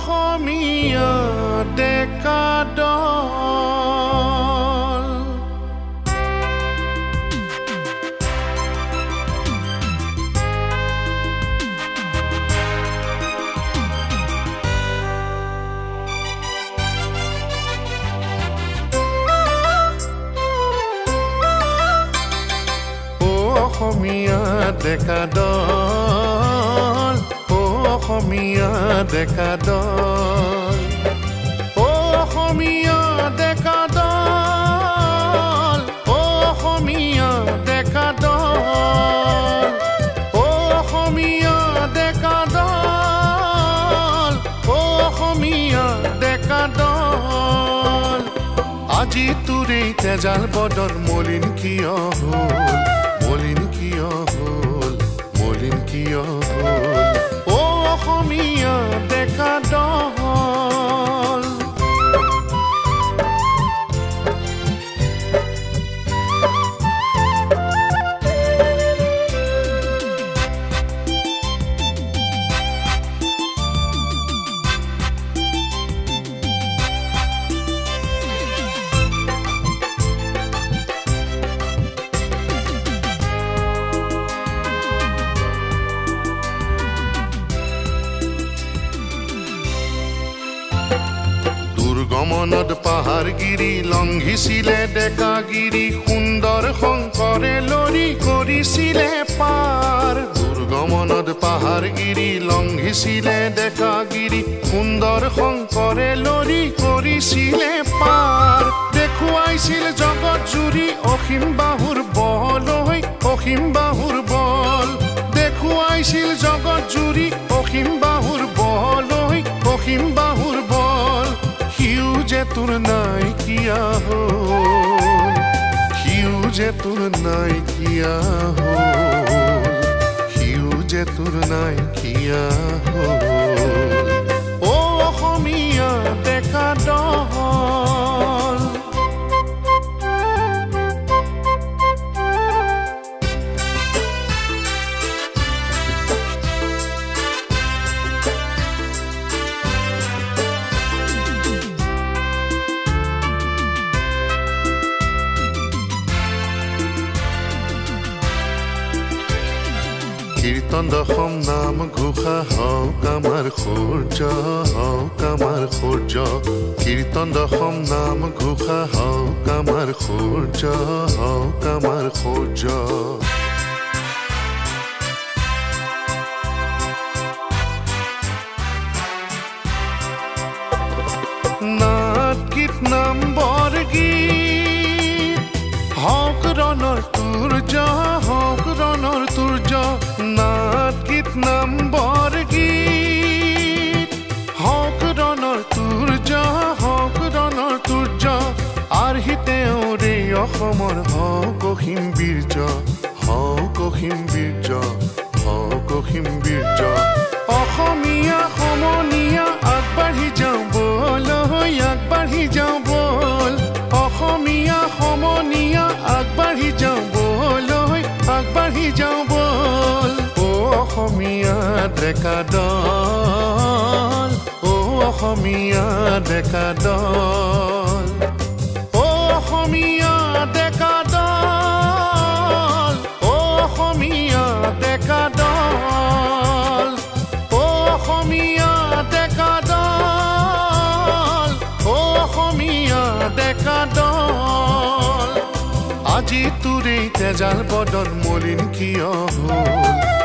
অসমীয়া ডেকা দল অসমীয়া ডেকা দল অসমীয়া ডেকা দল অসমীয়া ডেকা দল অসমীয়া ডেকা দল অসমীয়া ডেকা দল অসমীয়া ডেকা দল আজি তোৰে তেজাল বদন মলিন কিয় হ'ল মলিন কিয় হ'ল মলিন কিয় হ'ল অসমীয়া ডেকা দল গমনত পাহাৰগিৰি লংঘিছিলে ডেকাগিৰি সুন্দৰ শংকৰে লৰি কৰিছিলে পাৰ দুৰ্গমনত পাহাৰগিৰি লংঘিছিলে ডেকাগিৰি সুন্দৰ শংকৰে লৰি কৰিছিলে পাৰ দেখুৱাইছিল জগত জুৰি অসীম বাহুৰ বল অসীম বাহুৰ বল দেখুৱাইছিল জগত জুৰি অসীম বাহুৰ বল অসীম বাহুৰ বল হিউ যে তোৰ নাইকিয়া হ'ল হিউ যে তোৰ নাইকিয়া হ'ল হিউ যে তোৰ নাইকিয়া হ'ল অসমীয়া ডেকা দল কীৰ্তন দশম নাম ঘোষা হওক আমাৰ সূৰ্য হওক আমাৰ সূৰ্য কীৰ্তন দশম নাম ঘোষা হওক আমাৰ সূৰ্য হওক আমাৰ সূৰ্য নাট গীত নাম বৰগীত হওক ৰণৰ সূৰ্য হওক ৰণৰ সূৰ্য নাট গীত নাম বৰগীত হওক ৰণৰ সূৰ্য হওক ৰণৰ সূৰ্য আৰ্হি তেওঁৰে অসমৰ হওক অসীম বীৰ্য হওক অসীম বীৰ্য হওক অসীম বীৰ্য অসমীয়া সমনীয়া আগবাঢ়ি যাওঁ বল আগবাঢ়ি যাওঁ বল অসমীয়া সমনীয়া আগবাঢ়ি যাওঁ বল আগবাঢ়ি যাওঁ বল অসমীয়া ডেকা দল অসমীয়া ডেকা দল অসমীয়া ডেকা দল অসমীয়া ডেকা দল অসমীয়া ডেকা দল অসমীয়া ডেকা দল আজি তোৰে তেজাল বদন মলিন কিয় হ'ল